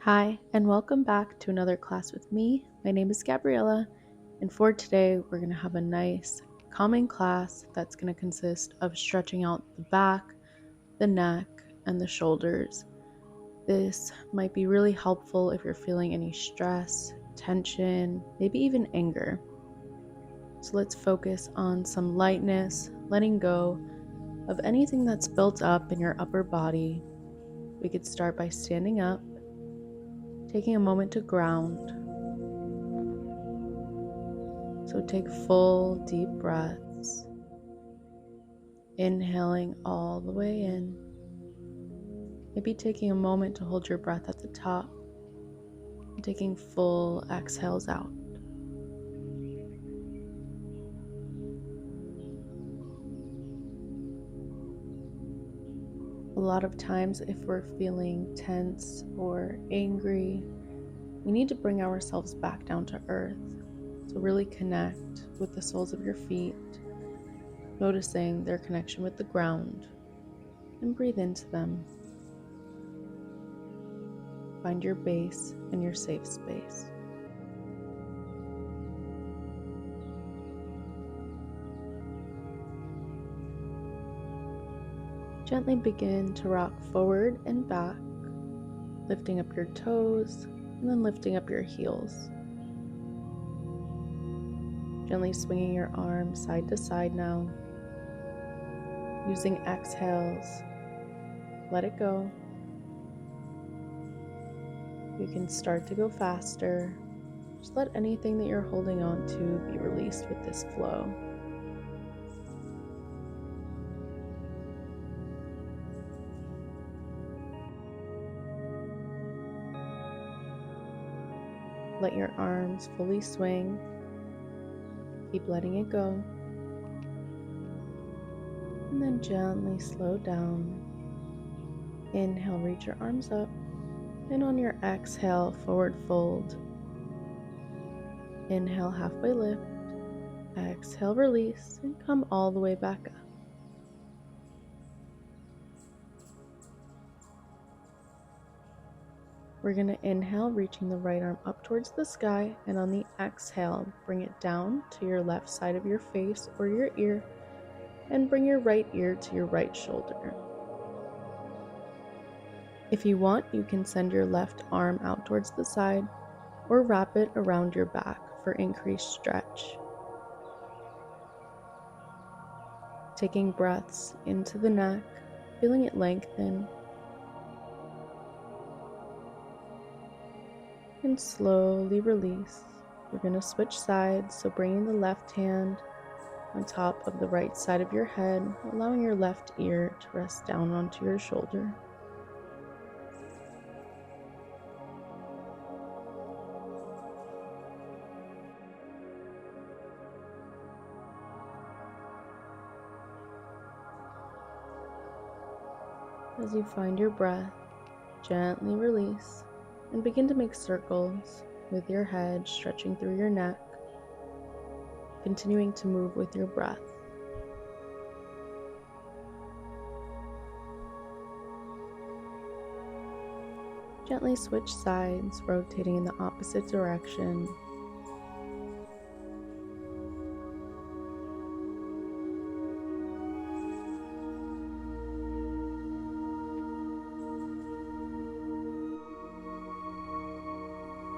Hi, and welcome back to another class with me. My name is Gabriella, and for today, we're going to have a nice, calming class that's going to consist of stretching out the back, the neck, and the shoulders. This might be really helpful if you're feeling any stress, tension, maybe even anger. So let's focus on some lightness, letting go of anything that's built up in your upper body. We could start by standing up, taking a moment to ground. So take full deep breaths, inhaling all the way in, maybe taking a moment to hold your breath at the top, and taking full exhales out. A lot of times, if we're feeling tense or angry, we need to bring ourselves back down to earth. So really connect with the soles of your feet, noticing their connection with the ground, and breathe into them. Find your base and your safe space. Gently begin to rock forward and back, lifting up your toes and then lifting up your heels. Gently swinging your arms side to side now. Using exhales, let it go. You can start to go faster. Just let anything that you're holding on to be released with this flow. Let your arms fully swing. Keep letting it go. And then gently slow down. Inhale, reach your arms up. And on your exhale, forward fold. Inhale, halfway lift. Exhale, release, and come all the way back up. We're going to inhale, reaching the right arm up towards the sky, and on the exhale, bring it down to your left side of your face or your ear, and bring your right ear to your right shoulder. If you want, you can send your left arm out towards the side or wrap it around your back for increased stretch. Taking breaths into the neck, feeling it lengthen, and slowly release. We're going to switch sides, so bringing the left hand on top of the right side of your head, allowing your left ear to rest down onto your shoulder. As you find your breath, gently release and begin to make circles with your head stretching through your neck, continuing to move with your breath. Gently switch sides, rotating in the opposite direction.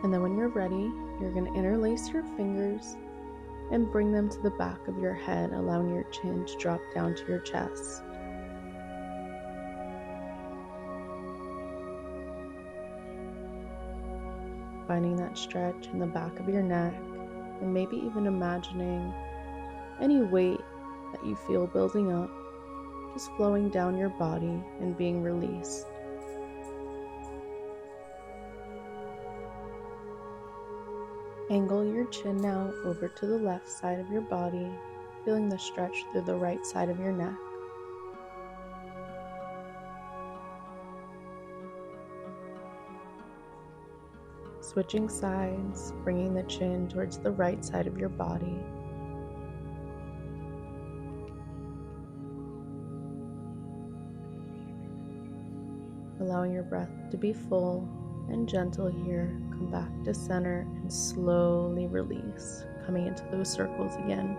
And then when you're ready, you're going to interlace your fingers and bring them to the back of your head, allowing your chin to drop down to your chest. Finding that stretch in the back of your neck, and maybe even imagining any weight that you feel building up, just flowing down your body and being released. Angle your chin now over to the left side of your body, feeling the stretch through the right side of your neck. Switching sides, bringing the chin towards the right side of your body. Allowing your breath to be full and gentle here. Come back to center and slowly release, coming into those circles again.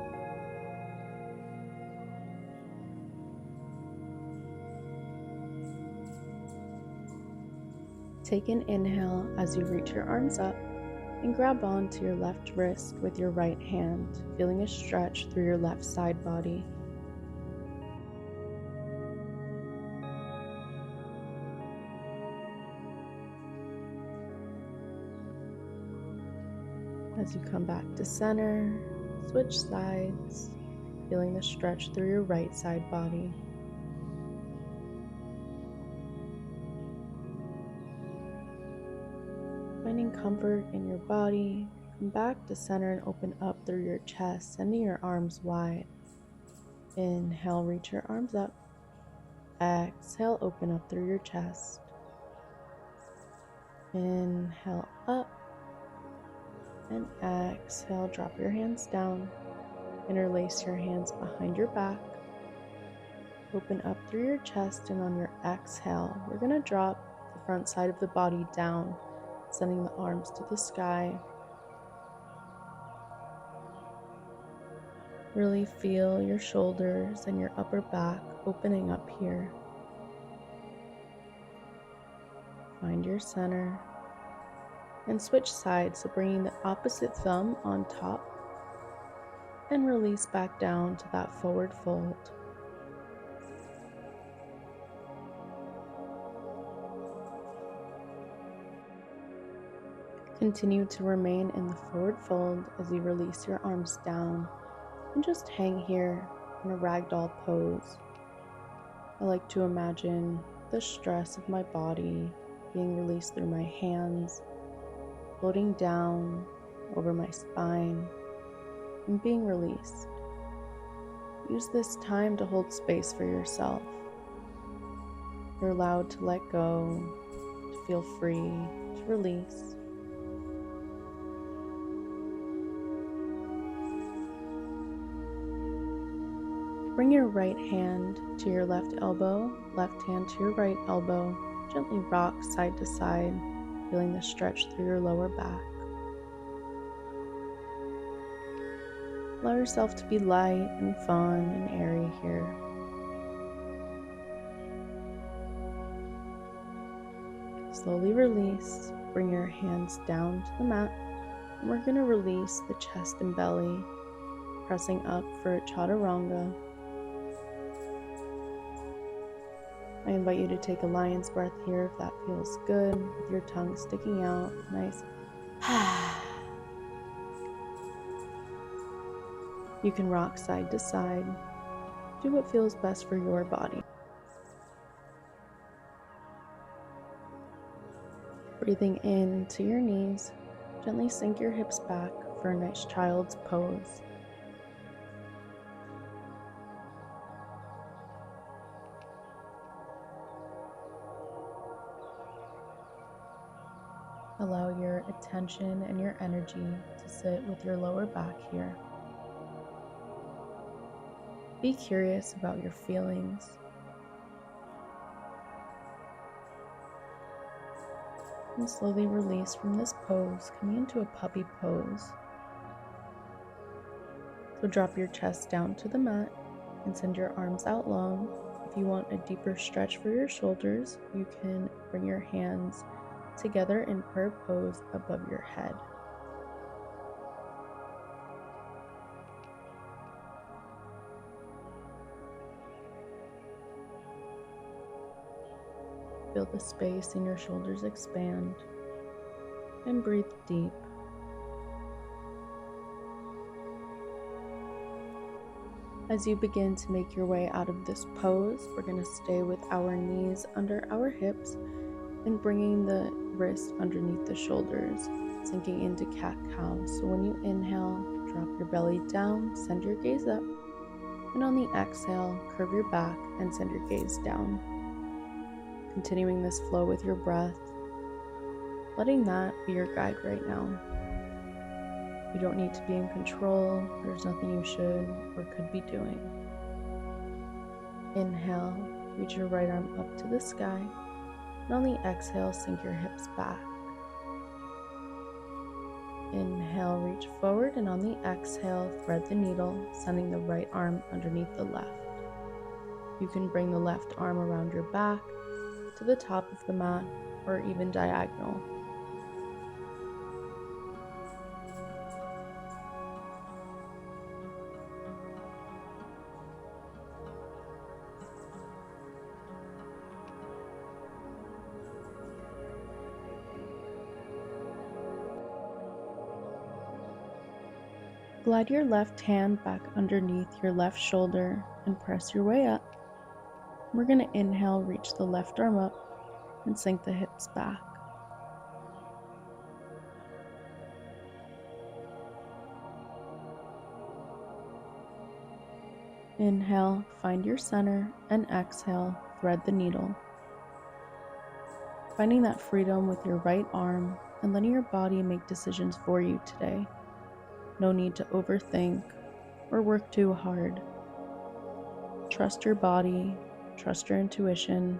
Take an inhale as you reach your arms up and grab onto your left wrist with your right hand, feeling a stretch through your left side body. As you come back to center, switch sides, feeling the stretch through your right side body. Finding comfort in your body, come back to center and open up through your chest, sending your arms wide. Inhale, reach your arms up. Exhale, open up through your chest. Inhale up, and exhale, drop your hands down. Interlace your hands behind your back. Open up through your chest, and on your exhale, we're going to drop the front side of the body down, sending the arms to the sky. Really feel your shoulders and your upper back opening up here. Find your center and switch sides, so bringing the opposite thumb on top and release back down to that forward fold. Continue to remain in the forward fold as you release your arms down and just hang here in a ragdoll pose. I like to imagine the stress of my body being released through my hands, floating down over my spine, and being released. Use this time to hold space for yourself. You're allowed to let go, to feel free, to release. Bring your right hand to your left elbow, left hand to your right elbow. Gently rock side to side, feeling the stretch through your lower back. Allow yourself to be light and fun and airy here. Slowly release. Bring your hands down to the mat, and we're going to release the chest and belly, pressing up for chaturanga. I invite you to take a lion's breath here if that feels good, with your tongue sticking out. Nice. You can rock side to side. Do what feels best for your body. Breathing in to your knees, gently sink your hips back for a nice child's pose. Allow your attention and your energy to sit with your lower back here. Be curious about your feelings. And slowly release from this pose, coming into a puppy pose. So drop your chest down to the mat and send your arms out long. If you want a deeper stretch for your shoulders, you can bring your hands together in prayer pose above your head. Feel the space in your shoulders expand and breathe deep. As you begin to make your way out of this pose, we're going to stay with our knees under our hips and bringing the wrist underneath the shoulders, sinking into cat-cow. So when you inhale, drop your belly down, send your gaze up, and on the exhale, curve your back and send your gaze down. Continuing this flow with your breath, letting that be your guide right now. You don't need to be in control. There's nothing you should or could be doing. Inhale, reach your right arm up to the sky, and on the exhale, sink your hips back. Inhale, reach forward, and on the exhale, thread the needle, sending the right arm underneath the left. You can bring the left arm around your back to the top of the mat or even diagonal. Glide your left hand back underneath your left shoulder and press your way up. We're going to inhale, reach the left arm up and sink the hips back. Inhale, find your center, and exhale, thread the needle. Finding that freedom with your right arm and letting your body make decisions for you today. No need to overthink or work too hard. Trust your body, trust your intuition,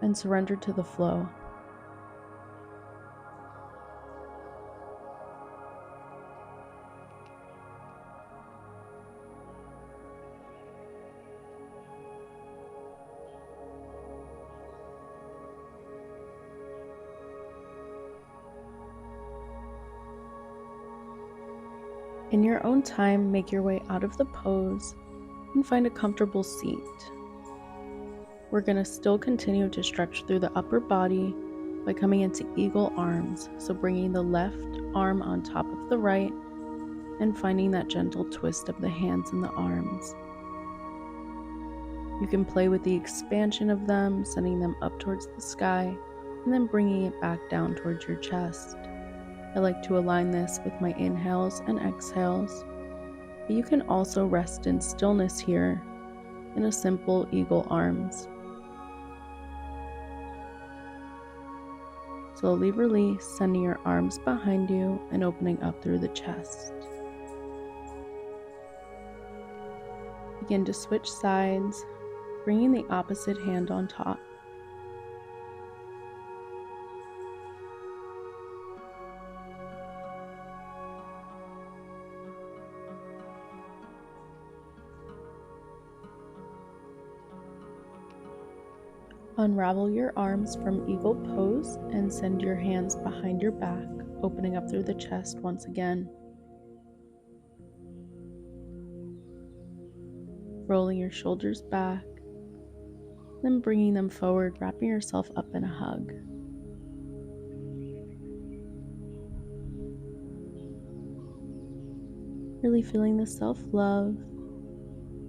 and surrender to the flow. In your own time, make your way out of the pose and find a comfortable seat. We're going to still continue to stretch through the upper body by coming into eagle arms, so bringing the left arm on top of the right and finding that gentle twist of the hands and the arms. You can play with the expansion of them, sending them up towards the sky and then bringing it back down towards your chest. I like to align this with my inhales and exhales, but you can also rest in stillness here in a simple eagle arms. Slowly release, sending your arms behind you and opening up through the chest. Begin to switch sides, bringing the opposite hand on top. Unravel your arms from eagle pose and send your hands behind your back, opening up through the chest once again. Rolling your shoulders back, then bringing them forward, wrapping yourself up in a hug. Really feeling the self-love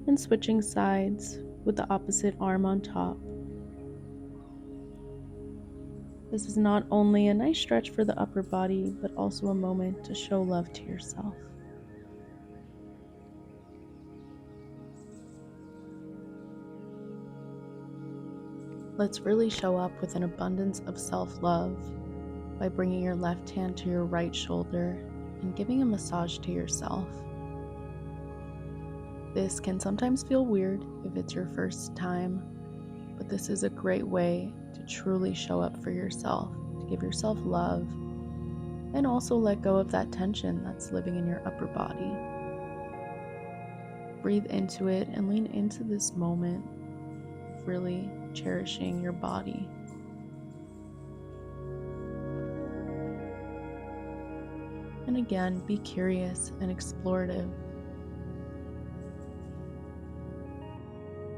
and switching sides with the opposite arm on top. This is not only a nice stretch for the upper body, but also a moment to show love to yourself. Let's really show up with an abundance of self-love by bringing your left hand to your right shoulder and giving a massage to yourself. This can sometimes feel weird if it's your first time, but this is a great way to truly show up for yourself, to give yourself love, and also let go of that tension that's living in your upper body. Breathe into it and lean into this moment of really cherishing your body. And again, be curious and explorative.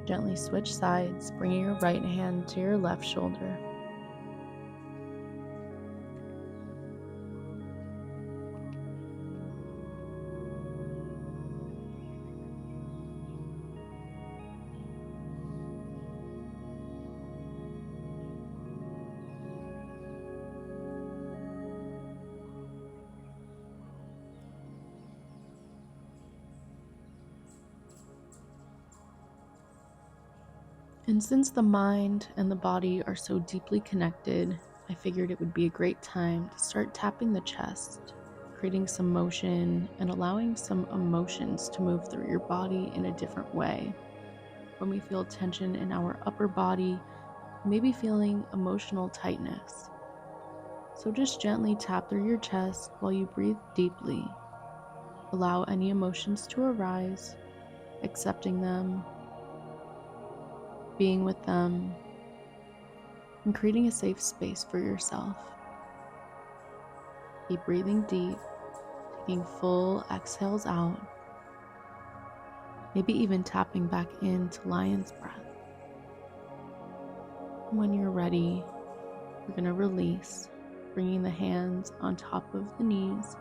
Gently switch sides, bringing your right hand to your left shoulder. And since the mind and the body are so deeply connected, I figured it would be a great time to start tapping the chest, creating some motion and allowing some emotions to move through your body in a different way. When we feel tension in our upper body, maybe feeling emotional tightness. So just gently tap through your chest while you breathe deeply. Allow any emotions to arise, accepting them, being with them, and creating a safe space for yourself. Keep breathing deep, taking full exhales out, maybe even tapping back into lion's breath. When you're ready, we're going to release, bringing the hands on top of the knees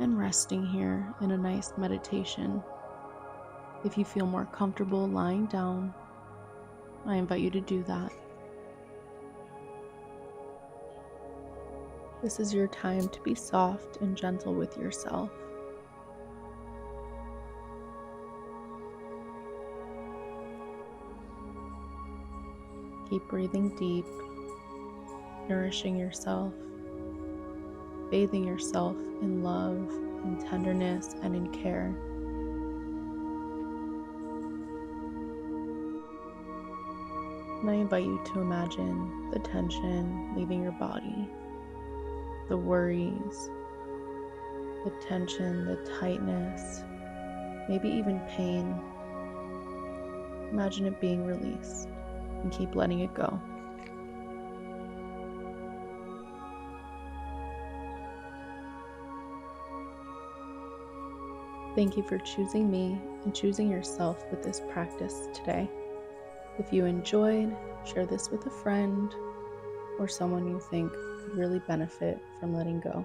and resting here in a nice meditation. If you feel more comfortable lying down, I invite you to do that. This is your time to be soft and gentle with yourself. Keep breathing deep, nourishing yourself, bathing yourself in love, in tenderness, and in care. And I invite you to imagine the tension leaving your body, the worries, the tension, the tightness, maybe even pain. Imagine it being released and keep letting it go. Thank you for choosing me and choosing yourself with this practice today. If you enjoyed, share this with a friend or someone you think could really benefit from letting go.